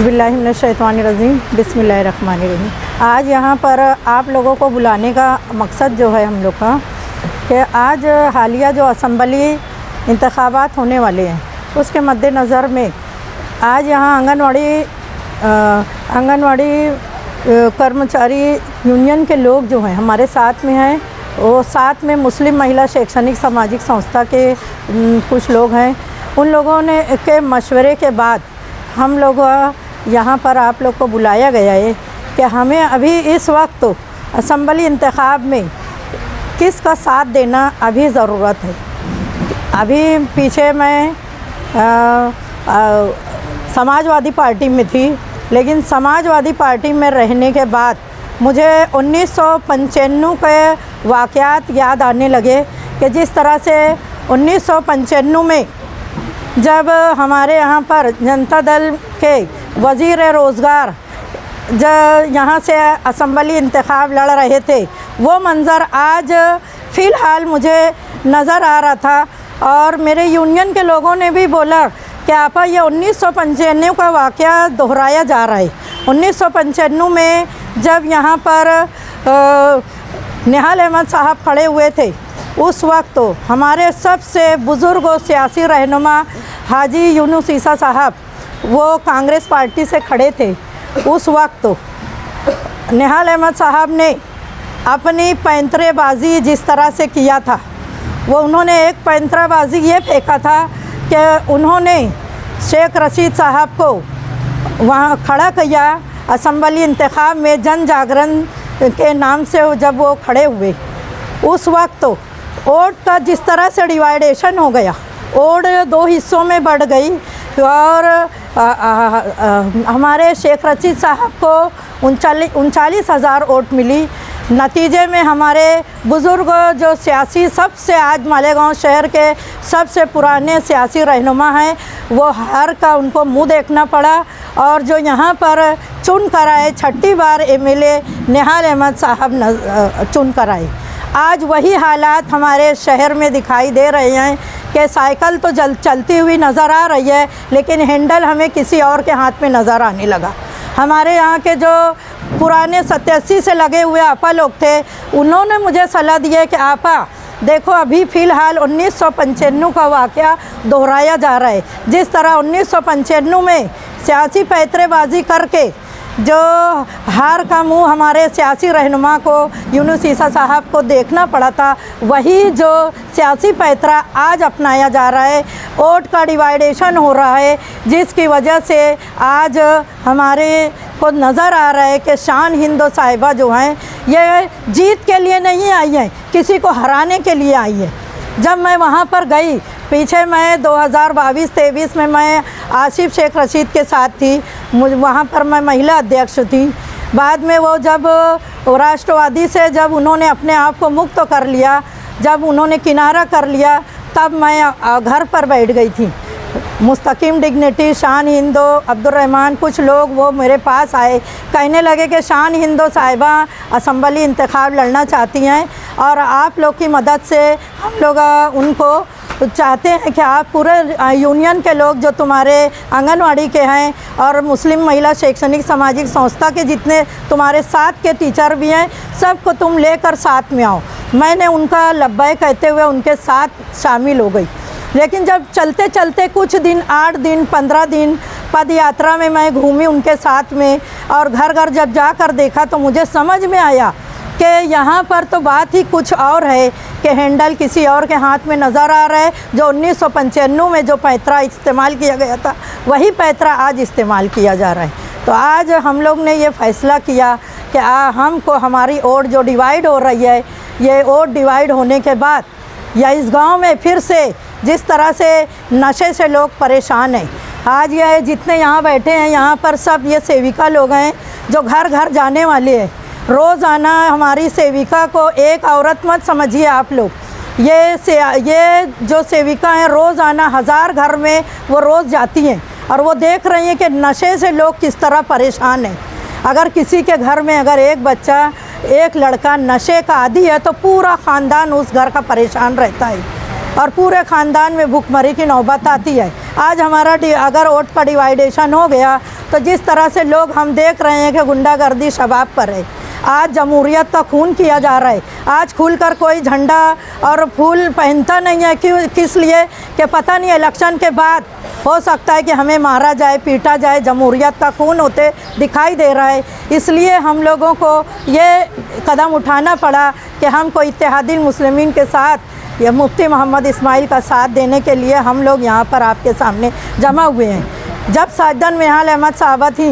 औज़ुबिल्लाहिमिनश्शैतानिर्रजीम बिस्मिल्लाहिर्रहमानिर्रहीम। आज यहाँ पर आप लोगों को बुलाने का मकसद जो है हम लोग का कि आज हालिया जो असम्बली इंतखाबात होने वाले हैं उसके मद्देनज़र में आज यहाँ आंगनवाड़ी कर्मचारी यूनियन के लोग जो हैं हमारे साथ में हैं, वो साथ में मुस्लिम महिला शैक्षणिक सामाजिक संस्था के कुछ लोग हैं। उन लोगों ने के मशवरे के बाद हम लोग यहाँ पर आप लोग को बुलाया गया है कि हमें अभी इस वक्त असम्बली इंतखाब में किसका साथ देना अभी ज़रूरत है। अभी पीछे मैं समाजवादी पार्टी में थी, लेकिन समाजवादी पार्टी में रहने के बाद मुझे 1995 के वाक़यात याद आने लगे कि जिस तरह से 1995 में जब हमारे यहाँ पर जनता दल के वज़ीर रोज़गार जब यहाँ से असम्बली इंतखाब लड़ रहे थे, वो मंज़र आज फ़िलहाल मुझे नज़र आ रहा था। और मेरे यूनियन के लोगों ने भी बोला कि आपा ये 1995 का वाक़या दोहराया जा रहा है। 1995 में जब यहाँ पर निहाल अहमद साहब खड़े हुए थे, उस वक्त तो हमारे सबसे बुज़ुर्ग और सियासी रहनुमा हाजी यूनुस ईसा साहब वो कांग्रेस पार्टी से खड़े थे। उस वक्त तो निहाल अहमद साहब ने अपनी पैंतरेबाजी जिस तरह से किया था, वो उन्होंने एक पैंतराबाजी ये फेंका था कि उन्होंने शेख रशीद साहब को वहाँ खड़ा किया असम्बली इंतखाब में जन जागरण के नाम से। जब वो खड़े हुए उस वक्त तो वोट का जिस तरह से डिवाइडेशन हो गया, वोट दो हिस्सों में बढ़ गई और हमारे शेख रशीद साहब को 39,000 वोट मिली। नतीजे में हमारे बुज़ुर्ग जो सियासी सबसे आज मालेगांव शहर के सबसे पुराने सियासी रहनुमा हैं, वो हार का उनको मुंह देखना पड़ा। और जो यहाँ पर चुन कर आए, छठी बार एमएलए निहाल अहमद साहब चुन कर आए। आज वही हालात हमारे शहर में दिखाई दे रहे हैं कि साइकिल तो चलती हुई नज़र आ रही है, लेकिन हैंडल हमें किसी और के हाथ में नज़र आने लगा। हमारे यहाँ के जो पुराने 87 से लगे हुए आपा लोग थे, उन्होंने मुझे सलाह दी है कि आपा देखो अभी फ़िलहाल 1995 का वाक़या दोहराया जा रहा है। जिस तरह 1995 में सियासी पैंतरेबाजी करके जो हार का मुंह हमारे सियासी रहनुमा को यूनुस ईसा साहब को देखना पड़ा था, वही जो सियासी पैंतरा आज अपनाया जा रहा है। वोट का डिवाइडेशन हो रहा है, जिसकी वजह से आज हमारे को नज़र आ रहा है कि शान हिंदो साहिबा जो हैं ये जीत के लिए नहीं आई हैं, किसी को हराने के लिए आई है। जब मैं वहाँ पर गई पीछे, मैं 2022-23 में मैं आसिफ शेख रशीद के साथ थी, मुझे वहाँ पर मैं महिला अध्यक्ष थी। बाद में वो जब राष्ट्रवादी से जब उन्होंने अपने आप को मुक्त कर लिया, जब उन्होंने किनारा कर लिया, तब मैं घर पर बैठ गई थी। मुस्तकीम डिग्निटी, शान हिंदो, अब्दुर्रहमान, कुछ लोग वो मेरे पास आए, कहने लगे कि शान हिंदो साहिबा असम्बली इंतखाब लड़ना चाहती हैं और आप लोग की मदद से हम लोग उनको चाहते हैं कि आप पूरे यूनियन के लोग जो तुम्हारे आंगनवाड़ी के हैं और मुस्लिम महिला शैक्षणिक सामाजिक संस्था के जितने तुम्हारे साथ के टीचर भी हैं, सबको तुम लेकर साथ में आओ। मैंने उनका लब्बैक कहते हुए उनके साथ शामिल हो गई। लेकिन जब चलते चलते कुछ दिन, 8 दिन 15 दिन पद यात्रा में मैं घूमी उनके साथ में, और घर घर जब जाकर देखा तो मुझे समझ में आया कि यहाँ पर तो बात ही कुछ और है कि हैंडल किसी और के हाथ में नज़र आ रहा है। जो 1995 में जो पैंतरा इस्तेमाल किया गया था, वही पैंतरा आज इस्तेमाल किया जा रहा है। तो आज हम लोग ने ये फ़ैसला किया कि हमको हमारी वोट जो डिवाइड हो रही है, ये वोट डिवाइड होने के बाद या इस गांव में फिर से जिस तरह से नशे से लोग परेशान हैं, आज ये जितने यहाँ बैठे हैं यहाँ पर सब ये सेविका लोग हैं जो घर घर जाने वाले हैं। रोज़ाना हमारी सेविका को एक औरत मत समझिए आप लोग, ये जो सेविका हैं रोज़ाना 1000 घर में वो रोज़ जाती हैं और वो देख रही हैं कि नशे से लोग किस तरह परेशान हैं। अगर किसी के घर में अगर एक बच्चा, एक लड़का नशे का आदी है तो पूरा ख़ानदान उस घर का परेशान रहता है। और पूरे ख़ानदान में भूखमरी की नौबत आती है। आज हमारा अगर वोट का डिवाइडेशन हो गया तो जिस तरह से लोग हम देख रहे हैं कि गुंडागर्दी शबाब पर है, आज जमहूरियत का खून किया जा रहा है। आज खुलकर कोई झंडा और फूल पहनता नहीं है, क्यों, किस लिए कि पता नहीं इलेक्शन के बाद हो सकता है कि हमें मारा जाए, पीटा जाए। जमहूरियत का खून होते दिखाई दे रहा है, इसलिए हम लोगों को ये कदम उठाना पड़ा कि हमको इत्तेहादुल मुस्लिमीन के साथ या मुफ्ती मोहम्मद इस्माइल का साथ देने के लिए हम लोग यहाँ पर आपके सामने जमा हुए हैं। जब साजन मिहाल अहमद साहबा थी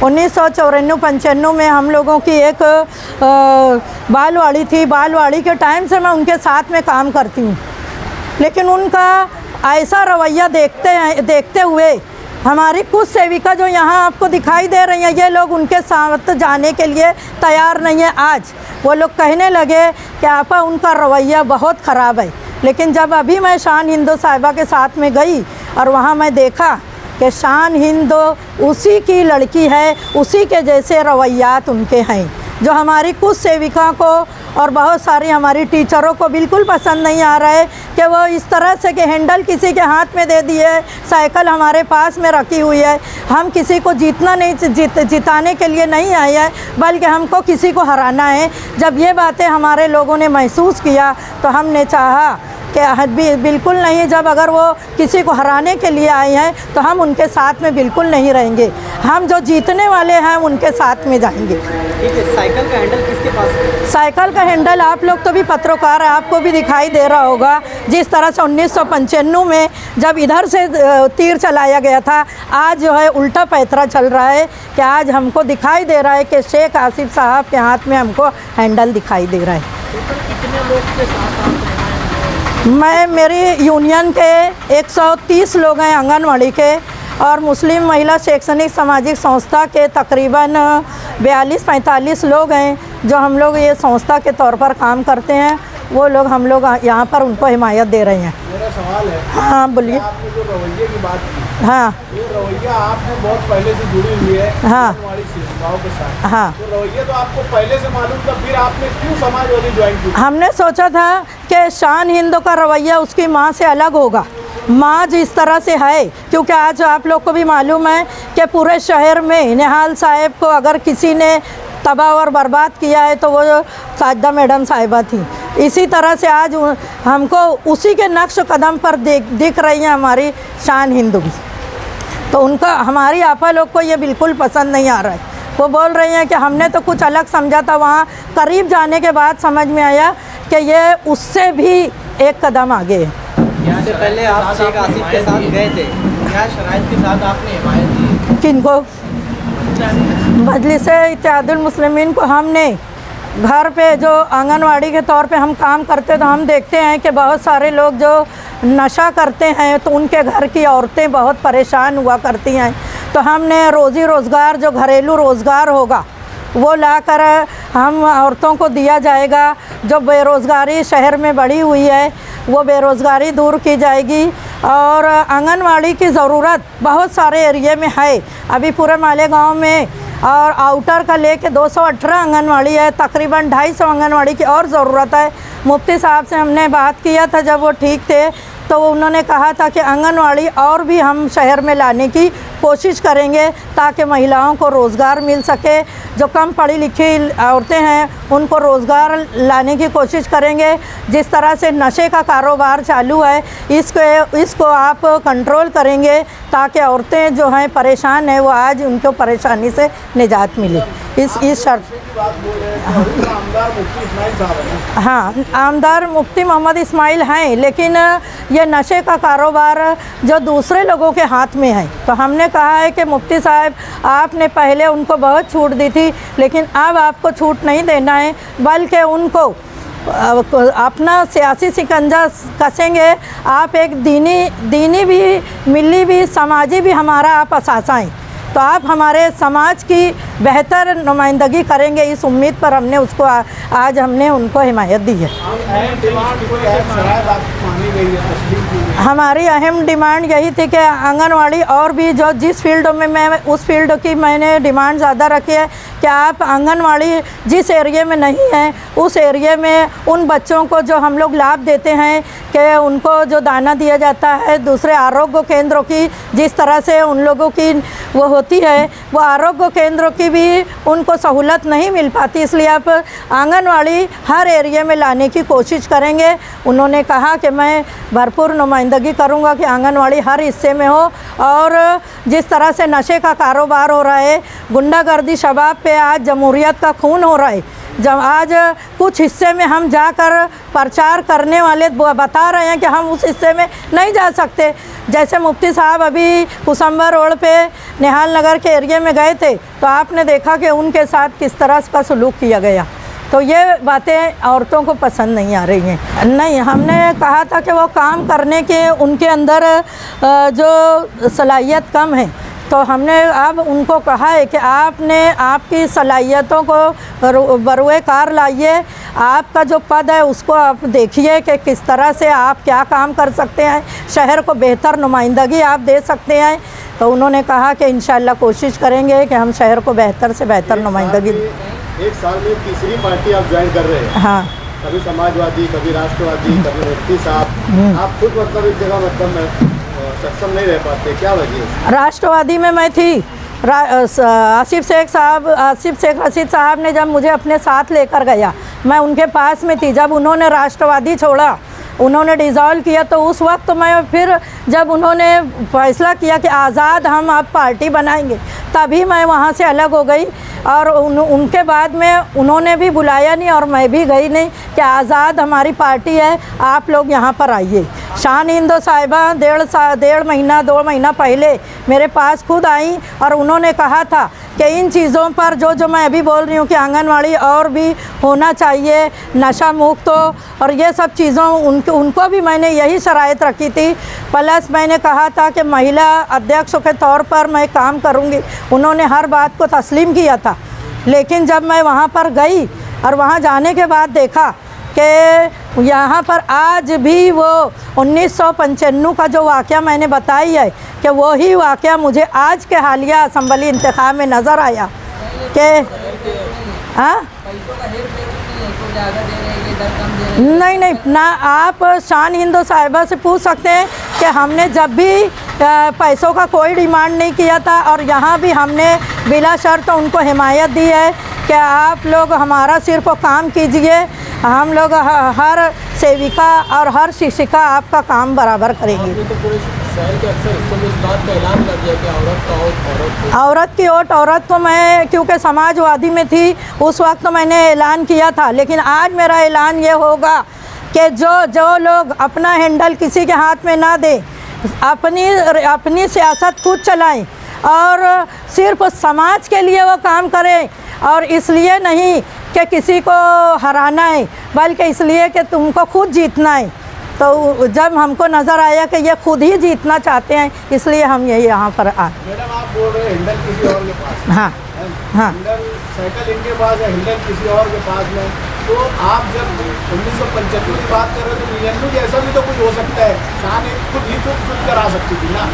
1994-95 में हम लोगों की एक बालवाड़ी थी। बालवाड़ी के टाइम से मैं उनके साथ में काम करती हूँ, लेकिन उनका ऐसा रवैया देखते हुए हमारी कुछ सेविका जो यहाँ आपको दिखाई दे रही हैं, ये लोग उनके साथ जाने के लिए तैयार नहीं है। आज वो लोग कहने लगे कि आपा उनका रवैया बहुत ख़राब है। लेकिन जब अभी मैं शान हिंदो साहिबा के साथ में गई और वहाँ मैं देखा कि शान हिंदो उसी की लड़की है, उसी के जैसे रवैयात उनके हैं, जो हमारी कुछ सेविका को और बहुत सारी हमारी टीचरों को बिल्कुल पसंद नहीं आ रहा है कि वो इस तरह से कि हैंडल किसी के हाथ में दे दिए, साइकिल हमारे पास में रखी हुई है। हम किसी को जीतना नहीं, जिताने के लिए नहीं आए हैं, बल्कि हमको किसी को हराना है। जब ये बातें हमारे लोगों ने महसूस किया तो हमने चाहा कि बिल्कुल नहीं, जब अगर वो किसी को हराने के लिए आए हैं तो हम उनके साथ में बिल्कुल नहीं रहेंगे। हम जो जीतने वाले हैं उनके साथ में जाएंगे। ठीक है, साइकिल का हैंडल किसके पास है? साइकिल का हैंडल आप लोग तो भी पत्रकार है, आपको भी दिखाई दे रहा होगा। जिस तरह से 1995 में जब इधर से तीर चलाया गया था, आज जो है उल्टा पैतरा चल रहा है कि आज हमको दिखाई दे रहा है कि शेख आसिफ साहब के हाथ में हमको हैंडल दिखाई दे रहा है। कितने लोग के साथ मेरी यूनियन के 130 लोग हैं आंगनवाड़ी के, और मुस्लिम महिला शैक्षणिक सामाजिक संस्था के तकरीबन 42-45 लोग हैं जो हम लोग ये संस्था के तौर पर काम करते हैं। वो लोग हम लोग यहाँ पर उनको हिमायत दे रहे हैं। मेरा सवाल है, हाँ बोलिए। आपने जो रवैये की बात की, हाँ, ये रवैया आपने बहुत पहले से जुड़ी हुई है हाँ, हमारी सेविकाओं के साथ। हाँ, तो रवैया तो आपको पहले से मालूम था, फिर आपने क्यों समाजवादी ज्वाइन की? हमने सोचा था कि शान हिंदो का रवैया उसकी माँ से अलग होगा। माँ जिस तरह से है, क्योंकि आज आप लोग को भी मालूम है कि पूरे शहर में निहाल साहब को अगर किसी ने तबाह और बर्बाद किया है तो वो साजदा मैडम साहिबा थी। इसी तरह से आज हमको उसी के नक्श कदम पर दिख रही है हमारी शान हिंदू भी। तो उनका हमारी आपा लोग को ये बिल्कुल पसंद नहीं आ रहा है। वो बोल रही हैं कि हमने तो कुछ अलग समझा था, वहाँ करीब जाने के बाद समझ में आया कि ये उससे भी एक कदम आगे है। इससे पहले आप शेख आसिफ के साथ गए थे, क्या शराइत के साथ आपने हिमायत दी? किनको? मजलिस इत्तेहादुल मुस्लिमीन को हमने घर पे जो आंगनवाड़ी के तौर पे हम काम करते तो हम देखते हैं कि बहुत सारे लोग जो नशा करते हैं तो उनके घर की औरतें बहुत परेशान हुआ करती हैं। तो हमने रोज़ी रोज़गार जो घरेलू रोज़गार होगा वो लाकर हम औरतों को दिया जाएगा। जो बेरोज़गारी शहर में बढ़ी हुई है वो बेरोज़गारी दूर की जाएगी। और आंगनवाड़ी की ज़रूरत बहुत सारे एरिए में है, अभी पूरे मालेगांव में और आउटर का लेके 218 आंगनवाड़ी है, तकरीबन 250 आंगनवाड़ी की और ज़रूरत है। मुफ्ती साहब से हमने बात किया था जब वो ठीक थे, तो उन्होंने कहा था कि आंगनवाड़ी और भी हम शहर में लाने की कोशिश करेंगे ताकि महिलाओं को रोज़गार मिल सके। जो कम पढ़ी लिखी औरतें हैं उनको रोज़गार लाने की कोशिश करेंगे। जिस तरह से नशे का कारोबार चालू है इसको आप कंट्रोल करेंगे ताकि औरतें जो हैं परेशान हैं वो आज उनको परेशानी से निजात मिले। इस शर्त हाँ, आमदार मुफ्ती मोहम्मद इस्माइल हैं, लेकिन ये नशे का कारोबार जो दूसरे लोगों के हाथ में है। तो हमने कहा है कि मुफ्ती साहब आपने पहले उनको बहुत छूट दी थी, लेकिन अब आपको छूट नहीं देना है, बल्कि उनको अपना सियासी शिकंजा कसेंगे। आप एक दीनी भी, मिली भी, समाजी भी हमारा आप असासा हैं, तो आप हमारे समाज की बेहतर नुमाइंदगी करेंगे। इस उम्मीद पर हमने उसको आज हमने उनको हिमायत दी है। हमारी अहम डिमांड यही थी कि आंगनवाड़ी और भी जो जिस फील्ड में मैं उस फील्ड की मैंने डिमांड ज़्यादा रखी है कि आप आंगनवाड़ी जिस एरिया में नहीं है उस एरिया में उन बच्चों को जो हम लोग लाभ देते हैं कि उनको जो दाना दिया जाता है, दूसरे आरोग्य केंद्रों की जिस तरह से उन लोगों की वो होती है, वो आरोग्य केंद्रों की भी उनको सहूलत नहीं मिल पाती, इसलिए आप आंगनवाड़ी हर एरिया में लाने की कोशिश करेंगे। उन्होंने कहा कि मैं भरपूर नुमाइंदगी करूंगा कि आंगनवाड़ी हर हिस्से में हो। और जिस तरह से नशे का कारोबार हो रहा है, गुंडागर्दी शबाब पे आज जमहूरियत का खून हो रहा है, जब आज कुछ हिस्से में हम जाकर प्रचार करने वाले बता रहे हैं कि हम उस हिस्से में नहीं जा सकते। जैसे मुफ्ती साहब अभी कुसम्बर रोड पे निहाल नगर के एरिया में गए थे तो आपने देखा कि उनके साथ किस तरह का सलूक किया गया। तो ये बातें औरतों को पसंद नहीं आ रही हैं। नहीं, हमने कहा था कि वो काम करने के उनके अंदर जो सलाहियत कम है, तो हमने अब उनको कहा है कि आपने आपकी सलाहियतों को बरुए कार लाइए, आपका जो पद है उसको आप देखिए कि किस तरह से आप क्या काम कर सकते हैं, शहर को बेहतर नुमाइंदगी आप दे सकते हैं। तो उन्होंने कहा कि इंशाल्लाह कोशिश करेंगे कि हम शहर को बेहतर से बेहतर नुमाइंदगी। एक साल में तीसरी पार्टी आप ज्वाइन कर रहे हैं। हाँ, कभी समाजवादी, कभी राष्ट्रवादी, कभी मुफ्ती साहब, आप खुद मतलब इस जगह मतलब सक्षम नहीं रह पाते, क्या वजह है? राष्ट्रवादी में मैं थी। आसिफ शेख रशीद साहब ने जब मुझे अपने साथ लेकर गया, मैं उनके पास में थी। जब उन्होंने राष्ट्रवादी छोड़ा, उन्होंने डिज़ोल्व किया, तो उस वक्त मैं फिर जब उन्होंने फैसला किया कि आज़ाद हम अब पार्टी बनाएंगे, तभी मैं वहाँ से अलग हो गई। और उनके बाद में उन्होंने भी बुलाया नहीं और मैं भी गई नहीं कि आज़ाद हमारी पार्टी है, आप लोग यहाँ पर आइए। शान हिंदो साहिबा 2 महीना पहले मेरे पास खुद आई और उन्होंने कहा था कि इन चीज़ों पर जो मैं अभी बोल रही हूँ कि आंगनवाड़ी और भी होना चाहिए, नशा मुक्त हो, और ये सब चीज़ों उनको भी मैंने यही शराइत रखी थी। प्लस मैंने कहा था कि महिला अध्यक्ष के तौर पर मैं काम करूँगी। उन्होंने हर बात को तस्लीम किया था, लेकिन जब मैं वहाँ पर गई और वहाँ जाने के बाद देखा कि यहाँ पर आज भी वो 1995 का जो वाक़या मैंने बताई है कि वही वाक़या मुझे आज के हालिया असम्बली इंतखाब में नज़र आया कि हाँ नहीं ना, आप शान हिंदो साहिबा से पूछ सकते हैं कि हमने जब भी पैसों का कोई डिमांड नहीं किया था और यहाँ भी हमने बिला शर्त उनको हिमायत दी है कि आप लोग हमारा सिर्फ काम कीजिए, हम लोग हर सेविका और हर शिक्षिका आपका काम बराबर करेंगे। तो पूरे शहर के अक्सर हिस्सों में इस बात का ऐलान कर दिया कि औरत का वोट औरत की वोट। औरत तो मैं क्योंकि समाजवादी में थी उस वक्त तो मैंने ऐलान किया था, लेकिन आज मेरा ऐलान ये होगा कि जो लोग अपना हैंडल किसी के हाथ में ना दें, अपनी सियासत खुद चलाएं और सिर्फ समाज के लिए वो काम करें, और इसलिए नहीं कि किसी को हराना है बल्कि इसलिए कि तुमको खुद जीतना है। तो जब हमको नज़र आया कि ये खुद ही जीतना चाहते हैं, इसलिए हम ये यहाँ पर आए। मैडम आप बोल रहे हैं हैंडल किसी और के पास, हाँ हाँ, हैंडल साइकिल इनके पास है, हैंडल किसी और के पास में। तो आप जब 1995 की बात कर रहे हो तो 99 की ऐसा भी तो कुछ हो सकता है, शान खुद ही खुद कर आ सकती थी ना।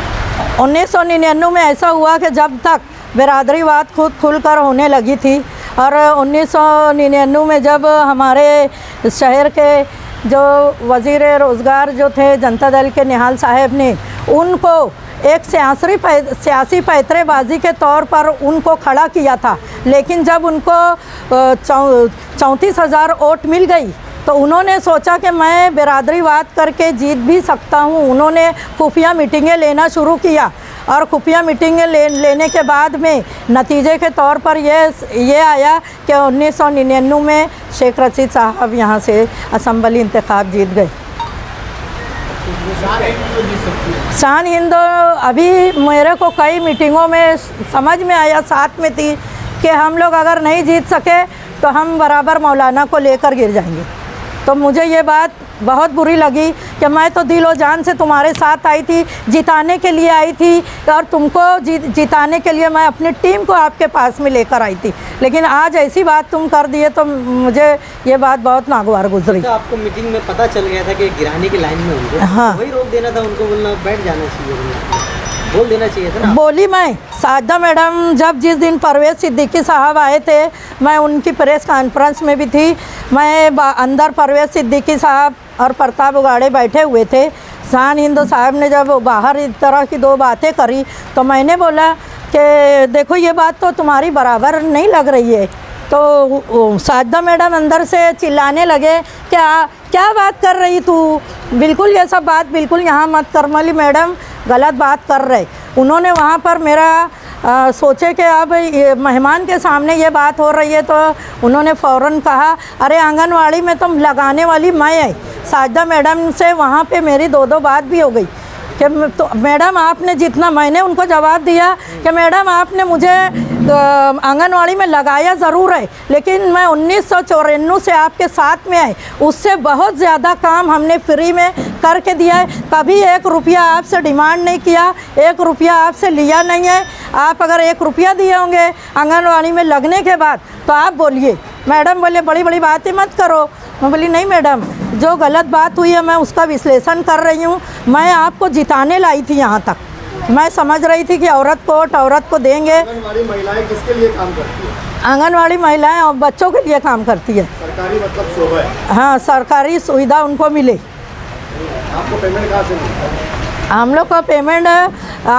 1999 में ऐसा हुआ कि जब तक बिरादरीवाद खुद खुलकर होने लगी थी, और 1999 में जब हमारे शहर के जो वज़ीर रोज़गार जो थे जनता दल के निहाल साहब ने उनको एक सियासी पैतरेबाजी के तौर पर उनको खड़ा किया था, लेकिन जब उनको 34,000 वोट मिल गई तो उन्होंने सोचा कि मैं बिरादरीवाद करके जीत भी सकता हूँ। उन्होंने खुफिया मीटिंगें लेना शुरू किया और खुफिया मीटिंगें लेने के बाद में नतीजे के तौर पर ये आया कि 1999 में शेख रशीद साहब यहाँ से असम्बली इंतखाब जीत गए। शान हिंदो अभी मेरे को कई मीटिंगों में समझ में आया, साथ में थी, कि हम लोग अगर नहीं जीत सके तो हम बराबर मौलाना को लेकर गिर जाएंगे। तो मुझे ये बात बहुत बुरी लगी कि मैं तो दिलो जान से तुम्हारे साथ आई थी, जिताने के लिए आई थी, और तुमको जिताने के लिए मैं अपनी टीम को आपके पास में लेकर आई थी, लेकिन आज ऐसी बात तुम कर दिए तो मुझे ये बात बहुत नागवार गुजरी। तो आपको मीटिंग में पता चल गया था कि गिराने की लाइन में होंगे, हाँ, वही रोक देना था उनको, बोलना बैठ जाना चाहिए। बोल देना चाहिए था ना। बोली मैं साजदा मैडम जब जिस दिन परवेज़ सिद्दीकी साहब आए थे, मैं उनकी प्रेस कॉन्फ्रेंस में भी थी। मैं अंदर परवेज़ सिद्दीकी साहब और प्रताप उगाड़े बैठे हुए थे। शान हिंद साहब ने जब बाहर इस तरह की दो बातें करी तो मैंने बोला कि देखो ये बात तो तुम्हारी बराबर नहीं लग रही है। तो साजदा मैडम अंदर से चिल्लाने लगे, क्या बात कर रही तू, बिल्कुल ये सब बात बिल्कुल यहाँ मत कर, मली मैडम गलत बात कर रहे। उन्होंने वहाँ पर मेरा सोचे कि अब ये मेहमान के सामने ये बात हो रही है, तो उन्होंने फ़ौरन कहा अरे आंगनवाड़ी में तुम लगाने वाली मैं है। साजदा मैडम से वहाँ पे मेरी दो बात भी हो गई कि तो मैडम आपने जितना, मैंने उनको जवाब दिया कि मैडम आपने मुझे आंगनवाड़ी में लगाया ज़रूर है, लेकिन मैं 1994 से आपके साथ में है, उससे बहुत ज़्यादा काम हमने फ्री में करके दिया है। कभी 1 रुपया आपसे डिमांड नहीं किया, 1 रुपया आपसे लिया नहीं है। आप अगर 1 रुपया दिए होंगे आंगनवाड़ी में लगने के बाद तो आप बोलिए। मैडम बोले बड़ी बड़ी बातें मत करो। मैं बोली नहीं मैडम, जो गलत बात हुई है मैं उसका विश्लेषण कर रही हूँ। मैं आपको जिताने लाई थी यहाँ तक। मैं समझ रही थी कि औरत को वोट औरत को देंगे। आंगनवाड़ी महिलाएं किसके लिए काम करती है? आंगनवाड़ी महिलाएं और बच्चों के लिए काम करती है। सरकारी मतलब शोभा है। हाँ, सरकारी सुविधा उनको मिले। आपको पेमेंट कहाँ से मिलता है? हम लोग का पेमेंट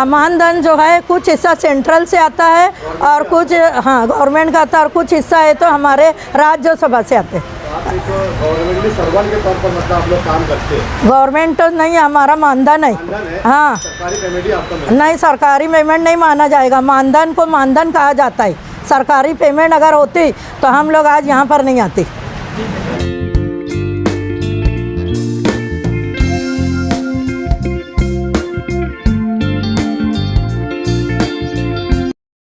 मानधन जो है कुछ हिस्सा सेंट्रल से आता है और कुछ हाँ गवर्नमेंट का आता है और कुछ हिस्सा है तो हमारे राज्यसभा से आते हैं। आप एक गवर्नमेंट सर्वेंट के तौर पर मतलब आप लोग काम करते हैं? गवर्नमेंट तो नहीं, हमारा मानधन है। हाँ, सरकारी पेमेंट ही आपको मिलता है? नहीं, सरकारी पेमेंट नहीं माना जाएगा। मानधन को मानधन कहा जाता है। सरकारी पेमेंट अगर होती तो हम लोग आज यहाँ पर नहीं आते।